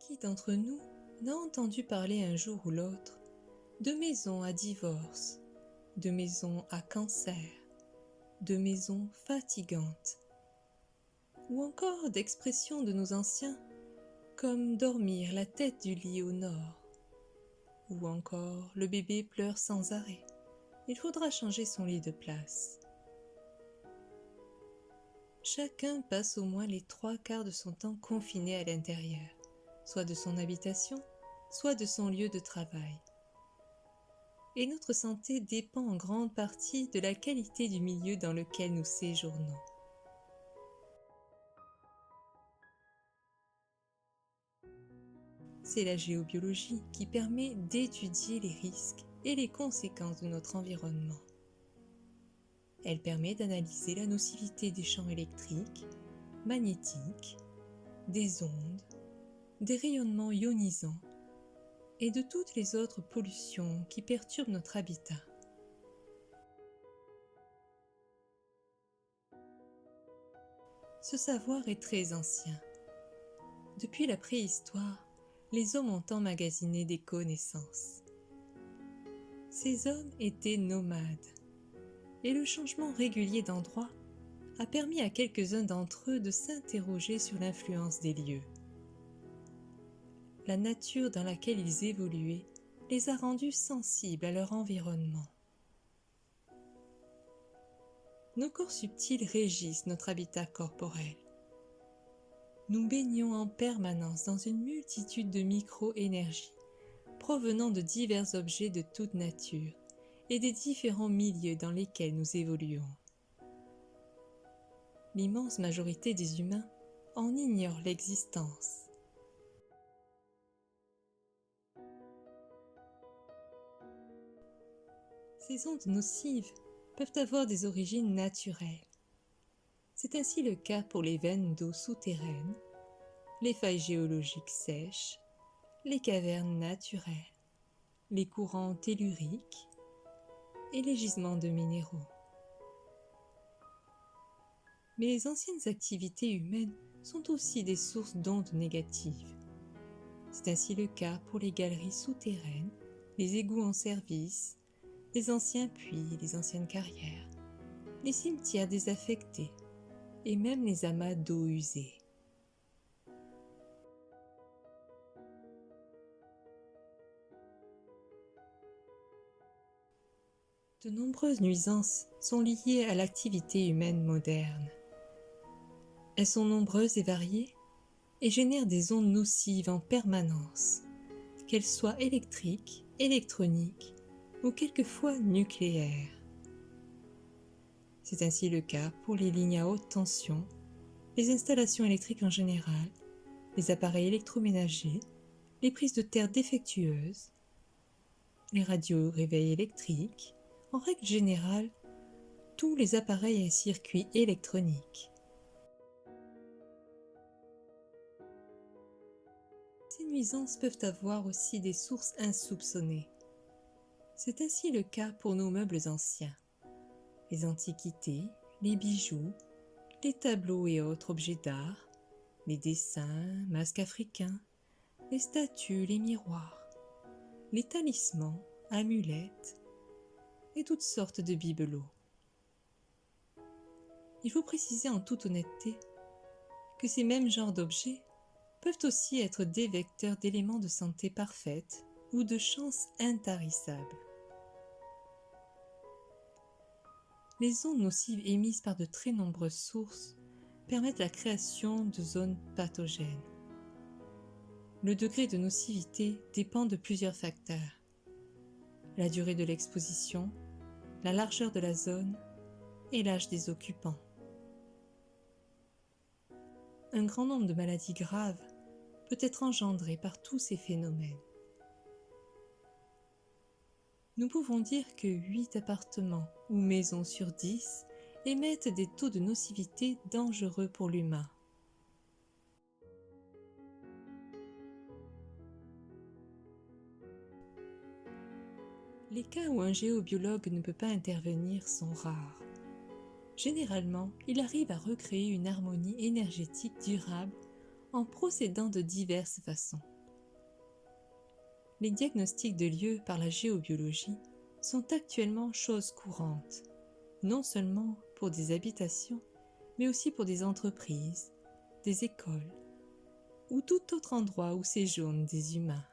Qui d'entre nous n'a entendu parler un jour ou l'autre de maisons à divorce, de maisons à cancer, de maisons fatigantes, ou encore d'expressions de nos anciens comme dormir la tête du lit au nord, ou encore le bébé pleure sans arrêt, il faudra changer son lit de place. Chacun passe au moins les 3/4 de son temps confiné à l'intérieur, soit de son habitation, soit de son lieu de travail. Et notre santé dépend en grande partie de la qualité du milieu dans lequel nous séjournons. C'est la géobiologie qui permet d'étudier les risques et les conséquences de notre environnement. Elle permet d'analyser la nocivité des champs électriques, magnétiques, des ondes, des rayonnements ionisants et de toutes les autres pollutions qui perturbent notre habitat. Ce savoir est très ancien. Depuis la préhistoire, les hommes ont emmagasiné des connaissances. Ces hommes étaient nomades, et le changement régulier d'endroit a permis à quelques-uns d'entre eux de s'interroger sur l'influence des lieux. La nature dans laquelle ils évoluaient les a rendus sensibles à leur environnement. Nos corps subtils régissent notre habitat corporel. Nous baignons en permanence dans une multitude de micro-énergies provenant de divers objets de toute nature et des différents milieux dans lesquels nous évoluons. L'immense majorité des humains en ignore l'existence. Ces ondes nocives peuvent avoir des origines naturelles. C'est ainsi le cas pour les veines d'eau souterraines, les failles géologiques sèches, les cavernes naturelles, les courants telluriques et les gisements de minéraux. Mais les anciennes activités humaines sont aussi des sources d'ondes négatives. C'est ainsi le cas pour les galeries souterraines, les égouts en service, les anciens puits, les anciennes carrières, les cimetières désaffectés et même les amas d'eau usée. De nombreuses nuisances sont liées à l'activité humaine moderne. Elles sont nombreuses et variées et génèrent des ondes nocives en permanence, qu'elles soient électriques, électroniques ou quelquefois nucléaires. C'est ainsi le cas pour les lignes à haute tension, les installations électriques en général, les appareils électroménagers, les prises de terre défectueuses, les radios réveils électriques, en règle générale, tous les appareils et circuits électroniques. Ces nuisances peuvent avoir aussi des sources insoupçonnées. C'est ainsi le cas pour nos meubles anciens. Les antiquités, les bijoux, les tableaux et autres objets d'art, les dessins, masques africains, les statues, les miroirs, les talismans, amulettes et toutes sortes de bibelots. Il faut préciser en toute honnêteté que ces mêmes genres d'objets peuvent aussi être des vecteurs d'éléments de santé parfaite ou de chance intarissables. Les ondes nocives émises par de très nombreuses sources permettent la création de zones pathogènes. Le degré de nocivité dépend de plusieurs facteurs. La durée de l'exposition, la largeur de la zone et l'âge des occupants. Un grand nombre de maladies graves peut être engendré par tous ces phénomènes. Nous pouvons dire que 8 appartements ou maisons sur 10 émettent des taux de nocivité dangereux pour l'humain. Les cas où un géobiologue ne peut pas intervenir sont rares. Généralement, il arrive à recréer une harmonie énergétique durable en procédant de diverses façons. Les diagnostics de lieux par la géobiologie sont actuellement chose courante, non seulement pour des habitations, mais aussi pour des entreprises, des écoles ou tout autre endroit où séjournent des humains.